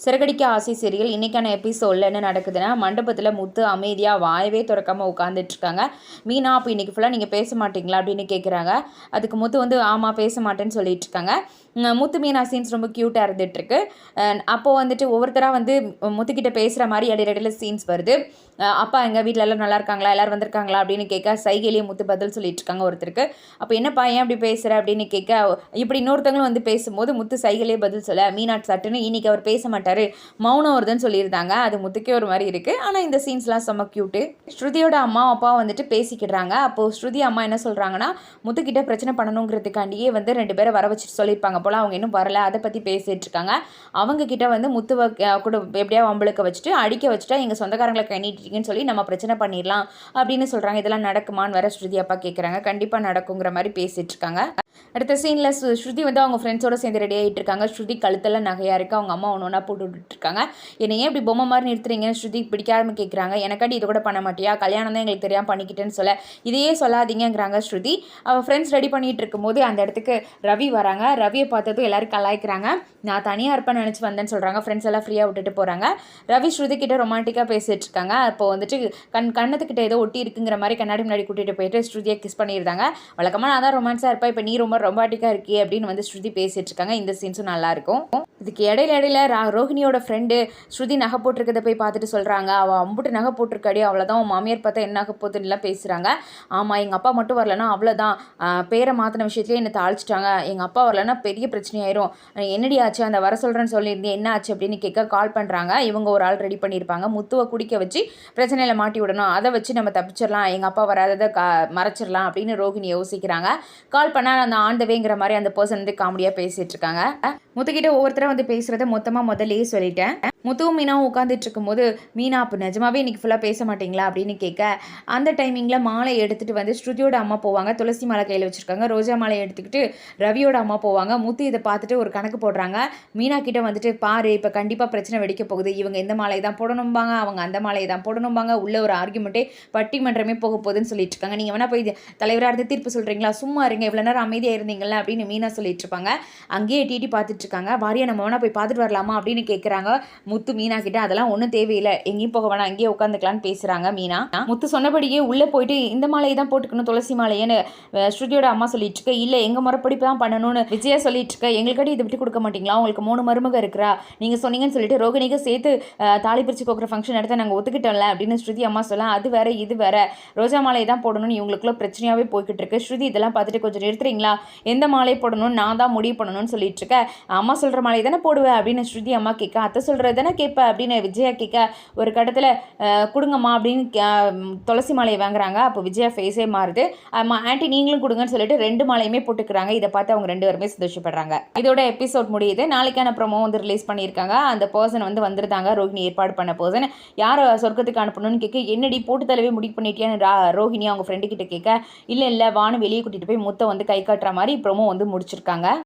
சிறகடிக்க ஆசை சீரியல் இன்றைக்கான எபிசோடில் என்ன நடக்குதுன்னா, மண்டபத்தில் முத்து அமைதியாக வாயவே திறக்காமல் உட்காந்துட்ருக்காங்க. மீனா, அப்போ இன்றைக்கி ஃபுல்லாக நீங்கள் பேச மாட்டிங்களா அப்படின்னு கேட்குறாங்க. அதுக்கு முத்து வந்து ஆமாம் பேச மாட்டேன்னு சொல்லிட்டு இருக்காங்க. முத்து மீனா சீன்ஸ் ரொம்ப க்யூட்டாக இருந்துகிட்ருக்கு. அப்போது வந்துட்டு ஒவ்வொருத்தராக வந்து முத்துக்கிட்ட பேசுகிற மாதிரி இடையில சீன்ஸ் வருது. அப்பா எங்கள் வீட்டில் எல்லோரும் நல்லா இருக்காங்களா, எல்லோரும் வந்திருக்காங்களா அப்படின்னு கேட்க சைகையிலேயே முத்து பதில் சொல்லிட்டு இருக்காங்க ஒருத்தருக்கு. அப்போ என்னப்பா ஏன் அப்படி பேசுகிற அப்படின்னு கேட்க, இப்படி இன்னொருத்தவங்களும் வந்து பேசும்போது முத்து சைகையிலே பதில் சொல்ல மீனா சட்டுன்னு இன்னைக்கு அவர் பேச மாட்டார், மௌனம் வருதுன்னு சொல்லியிருந்தாங்க. அது முத்துக்கே ஒரு மாதிரி இருக்குது. ஆனால் இந்த சீன்ஸ்லாம் செம்ம க்யூட்டு. ஸ்ருதியோட அம்மா அப்பா வந்துட்டு பேசிக்கிடுறாங்க. அப்போது ஸ்ருதி அம்மா என்ன சொல்கிறாங்கன்னா, முத்துக்கிட்ட பிரச்சனை பண்ணணுங்கிறதுக்காண்டியே வந்து 2 பேரை வர வச்சுட்டு சொல்லியிருப்பாங்க போல், அவங்க இன்னும் வரல, அதை பற்றி பேசிகிட்டு இருக்காங்க. அவங்க கிட்ட வந்து முத்துவை கூட எப்படியா வம்பளுக்க வச்சுட்டு அடிக்க வச்சுட்டா எங்கள் சொந்தக்காரங்களை கை நீட்டிங்கன்னு சொல்லி நம்ம பிரச்சனை பண்ணிடலாம் அப்படின்னு சொல்கிறாங்க. இதெல்லாம் நடக்குமான்னு வேற ஸ்ருதி அப்பா கேட்குறாங்க. கண்டிப்பாக நடக்குங்கிற மாதிரி பேசிகிட்டு இருக்காங்க. அடுத்த சீனில் ஸ்ருதி வந்து அவங்க ஃப்ரெண்ட்ஸோடு சேர்ந்து ரெடி ஆகிட்டு இருக்காங்க. ஸ்ருதி கழுத்தெல்லாம் நகையாக இருக்குது. அவங்க அம்மா ஒன்று ஒன்றா போட்டு விட்டுருக்காங்க. என்னை ஏன் இப்படி பொம்மை மாதிரி நிறுத்துறீங்கன்னு ஸ்ருதி பிடிக்காம கேட்குறாங்க. எனக்காண்டி இது கூட பண்ண மாட்டியா, கல்யாணம் தான் எங்களுக்கு தெரியாமல் பண்ணிக்கிட்டேன்னு சொல்ல, இதையே சொல்லாதீங்கிறாங்க ஸ்ருதி. அவள் ஃப்ரெண்ட்ஸ் ரெடி பண்ணிகிட்டு இருக்கும்போது அந்த இடத்துக்கு ரவி வராங்க. ரவியை பார்த்ததும் எல்லோரும் கலாய்க்கிறாங்க. நான் தனியாக இருப்பேன்னு நினச்சி வந்தேன்னு சொல்கிறாங்க. ஃப்ரெண்ட்ஸ் எல்லாம் ஃப்ரீயாக விட்டுட்டு போகிறாங்க. ரவி ஸ்ருதி கிட்ட ரொமான்டிக்காக பேசிகிட்டு இருக்காங்க. அப்போ வந்துட்டு கண்ணத்துக்கிட்ட ஏதோ ஒட்டி இருக்குங்கிற மாதிரி கண்ணாடி முன்னாடி கூட்டிகிட்டு போயிட்டு ஸ்ருதியை கிஸ் பண்ணியிருந்தாங்க. வழக்கமாக நான் தான் ரொமான்ஸாக இருப்பேன், இப்போ நீ ரொம்ப ரொமான்டிக்காக இருக்கே அப்படின்னு வந்து ஸ்ருதி பேசிகிட்டு இருக்காங்க. இந்த சீன்ஸும் நல்லாயிருக்கும். இதுக்கு இடையில ரோஹிணியோட ஃப்ரெண்டு ஸ்ருதி நகை போட்டிருக்கதை போய் பார்த்துட்டு சொல்கிறாங்க. அவள் அம்புட்டு நகை போட்டிருக்காடி, அவ்வளோதான் உன் மாமியார் பார்த்தா என்ன நகை போத்துலாம் பேசுகிறாங்க. ஆமாம், எங்கள் அப்பா மட்டும் வரலன்னா அவ்வளோதான், பேரை மாற்றின விஷயத்துலேயே என்னை தாளிச்சிட்டாங்க, எங்கள் அப்பா வரலன்னா பெரிய பிரச்சனையாயிரும், என்னடி ஆச்சு, அந்த வர சொல்கிறேன்னு சொல்லியிருந்தேன், என்ன ஆச்சு அப்படின்னு கேட்க கால் பண்ணுறாங்க. இவங்க ஒரு ஆள் ரெடி பண்ணியிருப்பாங்க. முத்துவை குடிக்க வச்சு பிரச்சனையில் மாட்டி விடணும், அதை வச்சு நம்ம தப்பிச்சிடலாம், எங்கள் அப்பா வராததை மறைச்சிடலாம் அப்படின்னு ரோஹிணி யோசிக்கிறாங்க. கால் பண்ணால் அந்த ஆண்டவேங்கிற மாதிரி அந்த பர்சன் வந்து காமெடியாக பேசிகிட்டு இருக்காங்க. முத்துக்கிட்ட ஒவ்வொருத்தராக வந்து பேசுகிறத மொத்தமாக முதல்லையே சொல்லிட்டேன். முத்துவும் மீனாவும் உட்காந்துட்டு இருக்கும்போது, மீனா அப்போ நிஜமாவே இன்றைக்கி ஃபுல்லாக பேச மாட்டிங்களா அப்படின்னு கேட்க, அந்த டைமிங்கில் மாலை எடுத்துகிட்டு வந்து ஸ்ருதியோட அம்மா போவாங்க. துளசி மாலை கையில் வச்சுருக்காங்க. ரோஜா மாலை எடுத்துக்கிட்டு ரவியோட அம்மா போவாங்க. முத்து இதை பார்த்துட்டு ஒரு கணக்கு போடுறாங்க. மீனா கிட்ட வந்துட்டு, பாரு இப்போ கண்டிப்பாக பிரச்சனை வெடிக்க போகுது, இவங்க எந்த மாலை தான் போடணும்பாங்க, அவங்க அந்த மாலையை தான் போடணும்பாங்க, உள்ள ஒரு ஆர்குமெண்ட்டே பட்டிமன்றமே போக போகுதுன்னு சொல்லிட்டு இருக்காங்க. நீங்கள் வேணா போய் தலைவராக இருந்து தீர்ப்பு சொல்கிறீங்களா, சும்மா இருங்க, இவ்வளோ நேரம் அமைதியாக இருந்தீங்களா அப்படின்னு மீனா சொல்லிட்டு இருப்பாங்க. அங்கேயே எட்டி பார்த்துட்டு இருக்காங்க. வாரியா நம்ம வேணா போய் பார்த்துட்டு வரலாமா அப்படின்னு கேட்குறாங்க முத்து மீனா கிட்ட. அதெல்லாம் ஒன்றும் தேவையில்லை, எங்கேயும் போக வேணாம், அங்கேயே உட்காந்துக்கலான்னு பேசுகிறாங்க மீனா. முத்து சொன்னபடியே உள்ளே போயிட்டு இந்த மாலையை தான் போட்டுக்கணும், துளசி மாலையேன்னு ஸ்ருதியோட அம்மா சொல்லிட்டு இருக்க. இல்லை எங்கள் முறைப்படி தான் பண்ணணும்னு விஜயா சொல்லிட்டு இருக்க. எங்களுக்கடி இதை விட்டு கொடுக்க மாட்டீங்களா, உங்களுக்கு 3 மருமக இருக்கிறா, நீங்கள் சொன்னீங்கன்னு சொல்லிட்டு ரோகிணிக்கு சேர்த்து தாலி பிரிச்சு கோக்குற ஃபங்க்ஷன் எடுத்து நாங்கள் ஒத்துக்கிட்டோம்ல அப்படின்னு ஸ்ருதி அம்மா சொல்ல, அது வேற இது வேற, ரோஜா மாலையை தான் போடணும்னு இவங்களுக்குள்ள பிரச்சனையாகவே போய்கிட்டு இருக்கு. ஸ்ருதி இதெல்லாம் பார்த்துட்டு கொஞ்சம் நிறுத்துறீங்களா, எந்த மாலை போடணும்னு நான் தான் முடிவு பண்ணணும்னு சொல்லிட்டு இருக்க. அம்மா சொல்கிற மாலை தானே போடுவேன் அப்படின்னு ஸ்ருதி அம்மா கேட்க, அத்தை சொல்கிறது தானே கேட்பேன் அப்படின்னு விஜயா கேட்க, ஒரு கட்டத்தில் கொடுங்கம்மா அப்படின்னு துளசி மாலையை வாங்குறாங்க. அப்போ விஜயா ஃபேஸே மாறுது. ஆண்டி நீங்களும் கொடுங்கன்னு சொல்லிட்டு 2 மாலையுமே போட்டுக்கிறாங்க. இதை பார்த்து அவங்க 2 பேருமே சந்தோஷப்படுறாங்க. இதோட எபிசோட் முடியுது. நாளைக்கான ப்ரோமோ வந்து ரிலீஸ் பண்ணியிருக்காங்க. அந்த பர்சன் வந்து வந்துருந்தாங்க, ரோஹிணி ஏற்பாடு பண்ண பர்சன். யார் சொர்க்கத்துக்கு அனுப்பணும்னு கேட்க, என்னடி போட்டு தலைவே முடிவு பண்ணிட்டியான்னு ரோஹிணி அவங்க ஃப்ரெண்டு கிட்ட கேட்க, இல்லை வானு வெளியே கூட்டிகிட்டு போய் முத்தை வந்து கை காட்டுற மாதிரி ப்ரோமோ வந்து முடிச்சிருக்காங்க.